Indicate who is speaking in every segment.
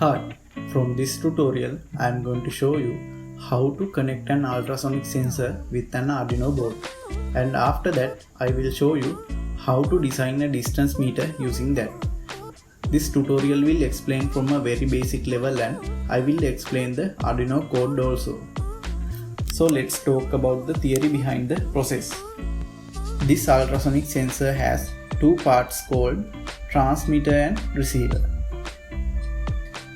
Speaker 1: Hi, from this tutorial I am going to show you how to connect an ultrasonic sensor with an Arduino board, and after that I will show you how to design a distance meter using that. This tutorial will explain from a very basic level and I will explain the Arduino code also. So let's talk about the theory behind the process. This ultrasonic sensor has two parts called transmitter and receiver.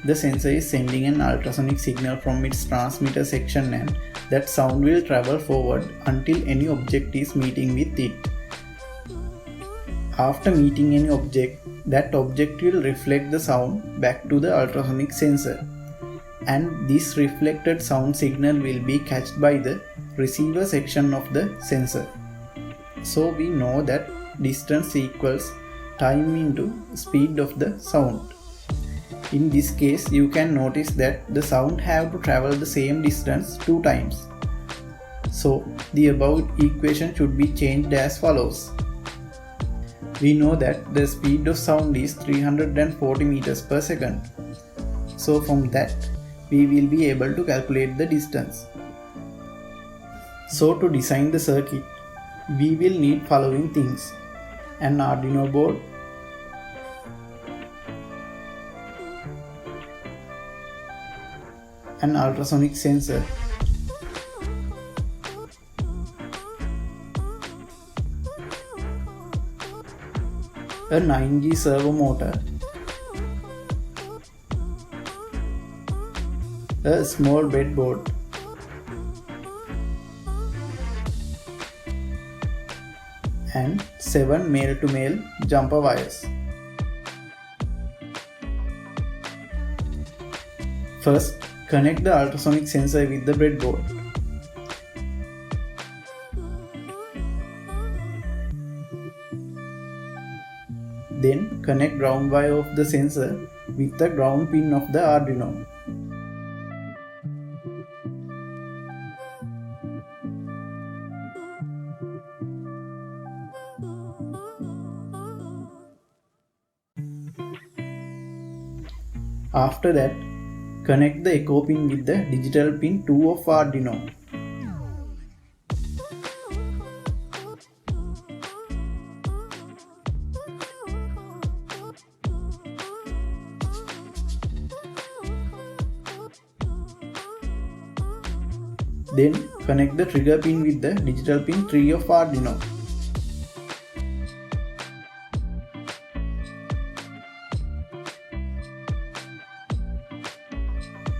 Speaker 1: The sensor is sending an ultrasonic signal from its transmitter section, and that sound will travel forward until any object is meeting with it. After meeting any object, that object will reflect the sound back to the ultrasonic sensor, and this reflected sound signal will be catched by the receiver section of the sensor. So we know that distance equals time into speed of the sound. In this case, you can notice that the sound have to travel the same distance 2 times. So the above equation should be changed as follows. We know that the speed of sound is 340 meters per second. So from that, we will be able to calculate the distance. So to design the circuit, we will need following things: an Arduino board, an ultrasonic sensor, a 9G servo motor, a small breadboard, and 7 male-to-male jumper wires. First, connect the ultrasonic sensor with the breadboard. Then connect ground wire of the sensor with the ground pin of the Arduino. After that, connect the echo pin with the digital pin 2 of Arduino. Then connect the trigger pin with the digital pin 3 of Arduino.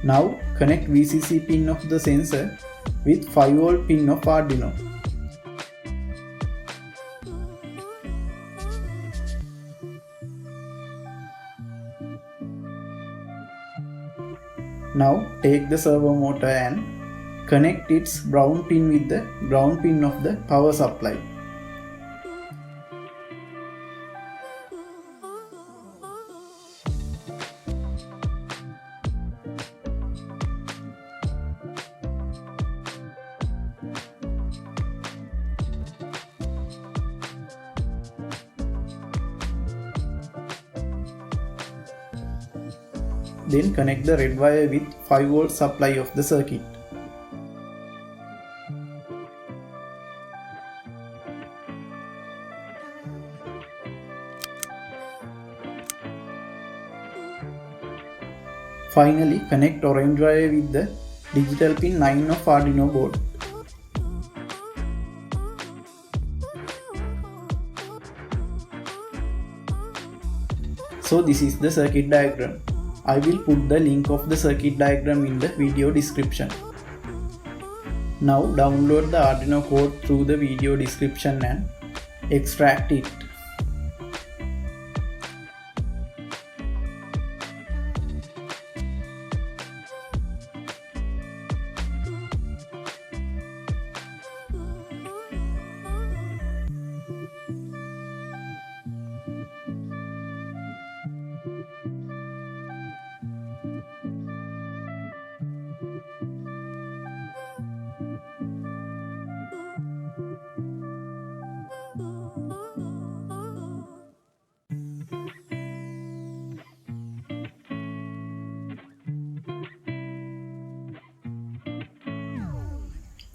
Speaker 1: Now connect VCC pin of the sensor with 5V pin of Arduino. Now take the servo motor and connect its brown pin with the ground pin of the power supply. Then connect the red wire with 5V supply of the circuit. Finally, connect orange wire with the digital pin 9 of Arduino board. So this is the circuit diagram. I will put the link of the circuit diagram in the video description. Now download the Arduino code through the video description and extract it.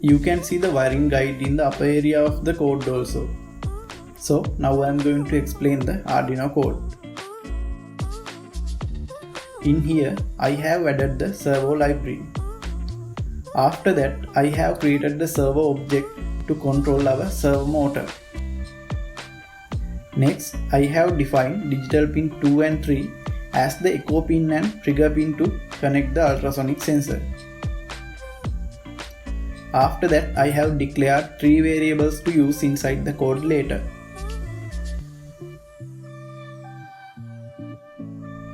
Speaker 1: You can see the wiring guide in the upper area of the code also. So now I am going to explain the Arduino code. In here I have added the servo library. After that I have created the servo object to control our servo motor. Next I have defined digital pin 2 and 3 as the echo pin and trigger pin to connect the ultrasonic sensor. After that I have declared 3 variables to use inside the code later.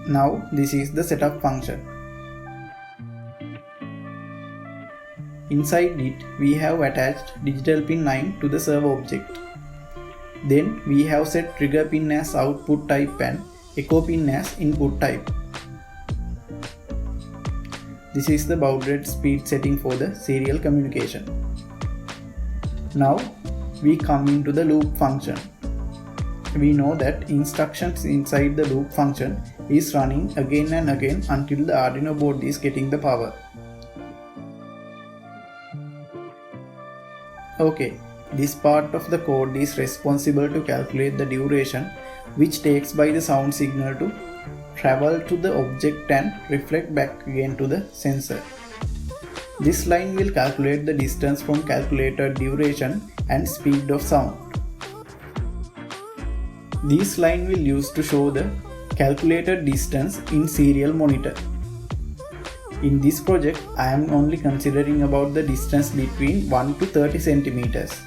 Speaker 1: Now this is the setup function. Inside it we have attached digital pin 9 to the servo object. Then we have set trigger pin as output type and echo pin as input type. This is the baud rate speed setting for the serial communication. Now we come into the loop function. We know that instructions inside the loop function is running again and again until the Arduino board is getting the power. Okay, this part of the code is responsible to calculate the duration which takes by the sound signal to travel to the object and reflect back again to the sensor. This line will calculate the distance from calculated duration and speed of sound. This line will use to show the calculated distance in serial monitor. In this project, I am only considering about the distance between 1 to 30 centimeters.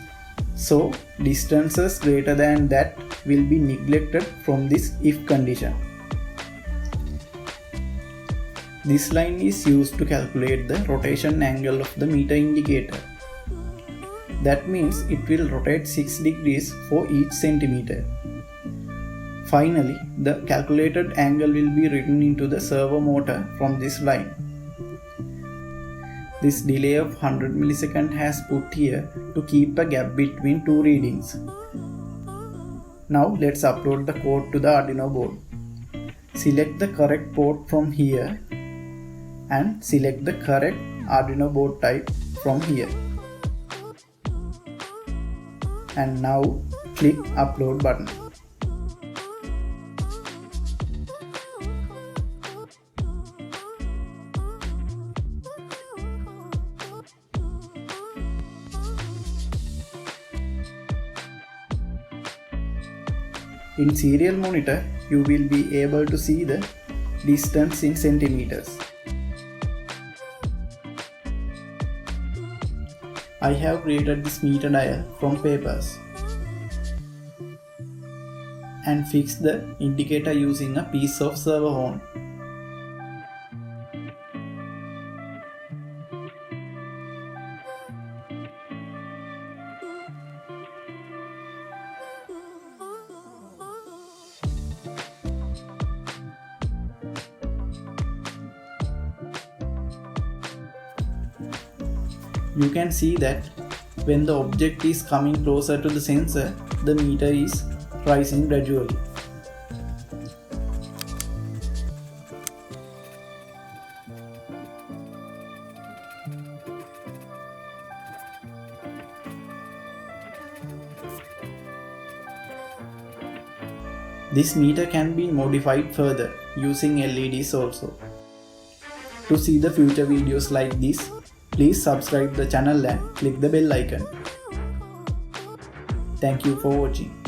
Speaker 1: So, distances greater than that will be neglected from this if condition. This line is used to calculate the rotation angle of the meter indicator. That means it will rotate 6 degrees for each centimeter. Finally, the calculated angle will be written into the servo motor from this line. This delay of 100 milliseconds has put here to keep a gap between two readings. Now let's upload the code to the Arduino board. Select the correct port from here and select the correct Arduino board type from here. And now click upload button. In serial monitor, you will be able to see the distance in centimeters. I have created this meter dial from papers and fixed the indicator using a piece of servo horn. You can see that when the object is coming closer to the sensor, the meter is rising gradually. This meter can be modified further using LEDs also. To see the future videos like this, please subscribe the channel and click the bell icon. Thank you for watching.